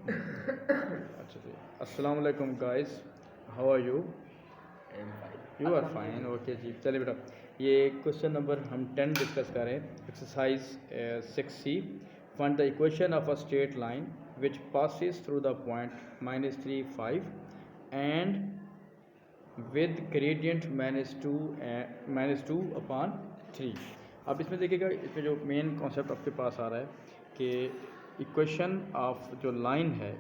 अच्छा जी, अस्सलाम वालेकुम guys, how are you? You are fine, okay जी। चलिए बेटा, ये क्वेश्चन नंबर हम 10 डिस्कस करें। Exercise 6C, find the equation of a straight line which passes through the point -3 5 and with gradient -2 upon 3। अब इसमें देखिएगा, इसमें जो मेन कॉन्सेप्ट आपके पास आ रहा है कि इक्वेशन ऑफ जो लाइन है,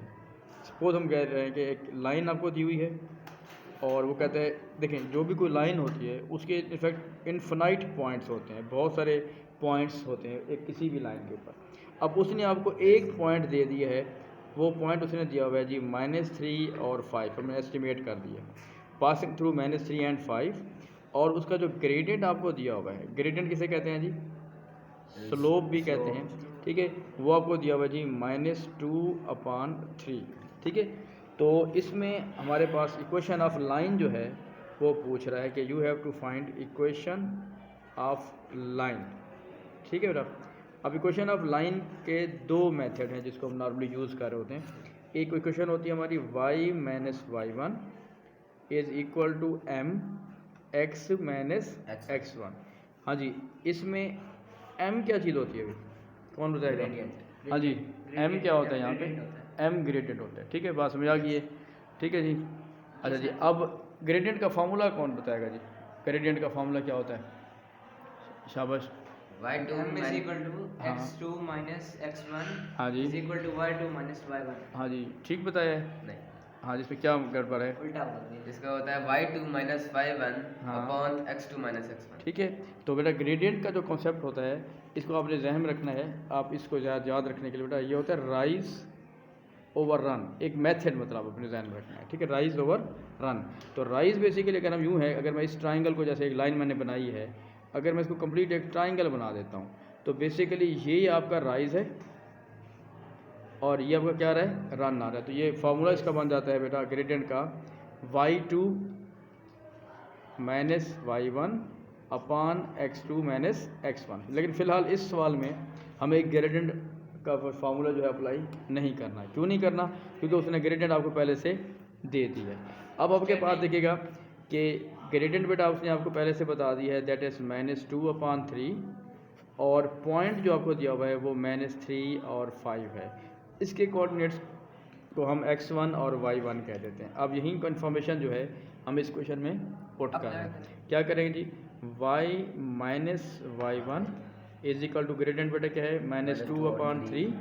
सपोज हम कह रहे हैं कि एक लाइन आपको दी हुई है और वो कहते हैं देखें जो भी कोई लाइन होती है उसके इनफैक्ट इन्फिनाइट पॉइंट्स होते हैं, बहुत सारे पॉइंट्स होते हैं एक किसी भी लाइन के ऊपर। अब उसने आपको एक पॉइंट दे दिया है, वो पॉइंट उसने दिया हुआ है जी -3 और 5, हमने एस्टिमेट कर दिया पासिंग थ्रू -3 एंड 5। और उसका जो ग्रेडियंट आपको दिया हुआ है, ग्रेडियंट किसे कहते हैं जी? स्लोप भी कहते हैं, ठीक है। वो आपको दिया हुआ है जी -2/3, ठीक है। तो इसमें हमारे पास इक्वेशन ऑफ लाइन जो है वो पूछ रहा है कि you have to find equation of line, ठीक है बेटा। अब इक्वेशन ऑफ लाइन के दो मेथड हैं जिसको हम नॉर्मली यूज़ कर रहे होते हैं। एक इक्वेशन होती है हमारी y-y1 is equal to mx - x1। हाँ जी, इसमें m क्या चीज़ होती है अभी? कौन बताएगा? हाँ जी, m क्या होता है यहाँ पे? m ग्रेडियंट होता है, ठीक है। बात समझ आ गई है, ठीक है जी। अच्छा जी, अब ग्रेडियंट का फार्मूला कौन बताएगा जी? ग्रेडियंट का फार्मूला क्या होता है? शाबाश। y2 m is equal to हाँ x2 minus x1 हाँ जी, is equal to y2 minus y1। हाँ जी, ठीक बताया है। नहीं, हाँ, जिसमें क्या गड़बड़ है? उल्टा बोल दिया। इसका होता है y2 minus y1 हाँ। Upon x2 minus x1। ठीक है। तो बेटा ग्रेडियंट का जो कॉन्सेप्ट होता है इसको आपने जहन में रखना है। आप इसको याद रखने के लिए बेटा ये होता है राइज ओवर रन, एक मेथड मतलब अपने जहन में रखना है, ठीक है। Rise over run. तो राइज बेसिकली अगर हम यूँ है, अगर मैं इस ट्राइंगल को, जैसे एक लाइन मैंने बनाई है, अगर मैं इसको कंप्लीट एक ट्राइंगल बना देता हूँ तो बेसिकली ये आपका राइज है और ये आपका क्या रहा है? रन आ रहा है। तो ये फार्मूला इसका बन जाता है बेटा ग्रेडियंट का y2 minus y1 upon x2 minus x1। लेकिन फ़िलहाल इस सवाल में हमें एक ग्रेडियंट का फार्मूला जो है अप्लाई नहीं करना है। क्यों नहीं करना? क्योंकि उसने ग्रेडियंट आपको पहले से दे दी है। अब आपके पास देखिएगा कि ग्रेडियंट बेटा उसने आपको पहले से बता दी है, दैट इज़ -2/3, और पॉइंट जो आपको दिया हुआ है वो -3 और 5 है। इसके कोऑर्डिनेट्स को हम x1 और y1 कह देते हैं। अब यही कन्फर्मेशन जो है हम इस क्वेश्चन में पुट कर रहे हैं। क्या करेंगे जी? y minus y1 is equal to gradient बेटा क्या है? -2/3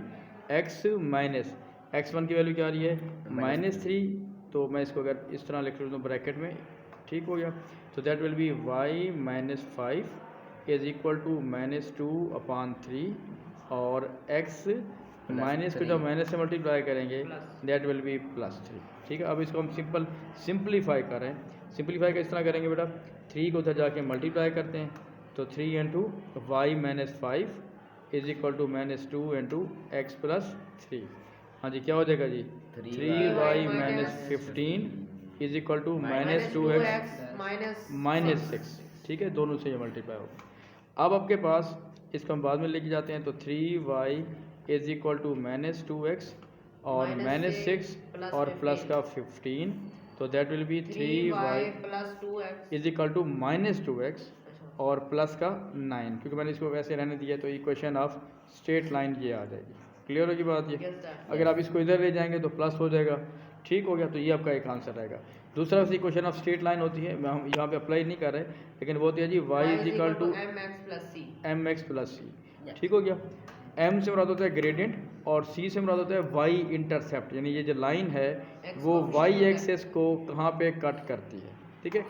x माइनस x1 की वैल्यू क्या आ रही है? -3। तो मैं इसको अगर इस तरह लिख लूँ ब्रैकेट में, ठीक हो गया। तो that will be y minus 5 is equal to -2/3 और x माइनस को जब माइनस से मल्टीप्लाई करेंगे दैट विल बी +3, ठीक है। अब इसको हम सिंपलीफाई कर रहे हैं। सिंपलीफाई किस तरह करेंगे बेटा? 3 को उधर जाके मल्टीप्लाई करते हैं, तो 3 into y minus 5 is equal to -2 into x plus 3। हाँ जी, क्या हो जाएगा जी? 3y minus 15 is equal to -2x -6, ठीक है। दोनों से ये मल्टीप्लाई होगा। अब आपके पास इसको हम बाद में लेके जाते हैं, तो 3y is equal to -2x और -6 और प्लस का 15, तो that will be 3y plus 2x is equal to -2x और प्लस का 9, क्योंकि मैंने इसको वैसे रहने दिया तो इक्वेशन ऑफ स्ट्रेट लाइन ये आ जाएगी। क्लियर होगी बात ये? अगर आप इसको इधर ले जाएंगे तो प्लस हो जाएगा, ठीक हो गया। तो ये आपका एक आंसर रहेगा। दूसरा इक्वेशन ऑफ स्ट्रेट लाइन होती है, हम यहाँ पे अप्लाई नहीं कर रहे, लेकिन वो होती है जी y is equal to mx plus c, ठीक हो गया। m से मुराद होता है ग्रेडियंट और c से मुराद होता है y इंटरसेप्ट, यानी ये जो लाइन है वो y एक्सेस को कहाँ पे कट करती है, ठीक है।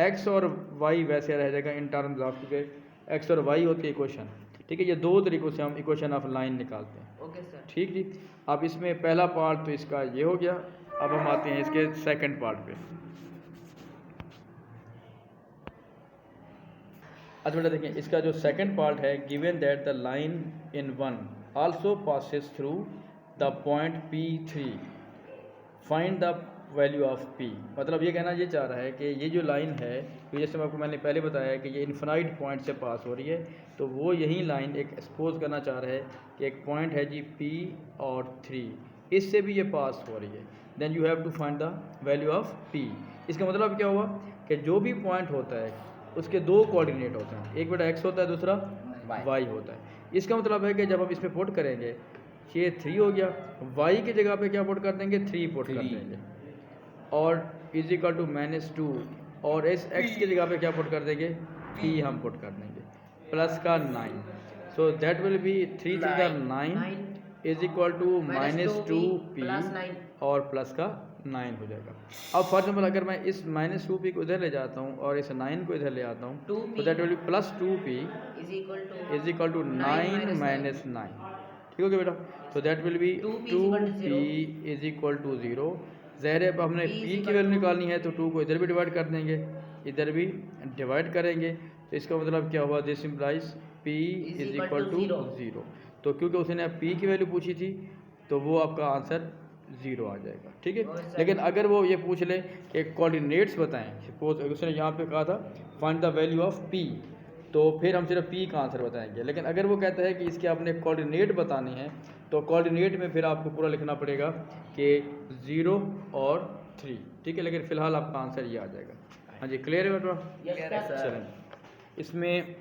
x और y वैसे रह जाएगा इन टर्म्स ऑफ, क्योंकि x और y होती है इक्वेशन, ठीक है। ये दो तरीक़ों से हम इक्वेशन ऑफ लाइन निकालते हैं, ओके सर। ठीक जी। अब इसमें पहला पार्ट तो इसका ये हो गया। अब हम आते हैं इसके सेकंड पार्ट पे। अच्छा बेटा देखिए, इसका जो सेकंड पार्ट है, given that the line in 1 also passes through the point P3, find the value of P। मतलब ये कहना ये चाह रहा है कि ये जो लाइन है, तो जैसे आपको मैंने पहले बताया कि ये इन्फिनाइट पॉइंट से पास हो रही है, तो वो यही लाइन एक एक्सपोज करना चाह रहा है कि एक पॉइंट है जी P और 3, इससे भी ये पास हो रही है, then you have to find the value of p. इसका मतलब क्या हुआ कि जो भी पॉइंट होता है उसके दो कोऑर्डिनेट होते हैं, एक बेटा एक्स होता है, दूसरा वाई होता है। इसका मतलब है कि जब हम इसमें पुट करेंगे ये 3 हो गया, वाई की जगह पे क्या पुट कर देंगे, 3 पुट कर देंगे, और इज इक्वल टू -2, और इस एक्स की जगह पे क्या पुट कर देंगे, पी हम पुट कर देंगे, प्लस का 9, so that will be 3 3 9 is equal to -2p और प्लस का 9 हो जाएगा। अब फॉर एग्जाम्पल अगर मैं इस -2p को इधर ले जाता हूँ और इस 9 को इधर ले आता हूँ, तो that will be +2p is equal to 9 - 9, ठीक हो गया बेटा। तो that will be 2p is equal to 0। ज़ाहिर है अब हमने p की वैल्यू निकालनी है तो 2 को इधर भी डिवाइड कर देंगे, इधर भी डिवाइड करेंगे, तो इसका मतलब क्या हुआ, this implies p is equal to 0। तो क्योंकि उसने p की वैल्यू पूछी थी तो वो आपका आंसर 0 आ जाएगा, ठीक है। लेकिन अगर वो ये पूछ ले कि कोऑर्डिनेट्स बताएं, सपोज उसने यहाँ पे कहा था find the value of p, तो फिर हम सिर्फ p का आंसर बताएंगे। लेकिन अगर वो कहता है कि इसके आपने कोऑर्डिनेट बताने हैं तो कोऑर्डिनेट में फिर आपको पूरा लिखना पड़ेगा कि 0 और 3, ठीक है। लेकिन फ़िलहाल आपका आंसर ये आ जाएगा। हाँ जी, क्लियर है बेटा। चलें इसमें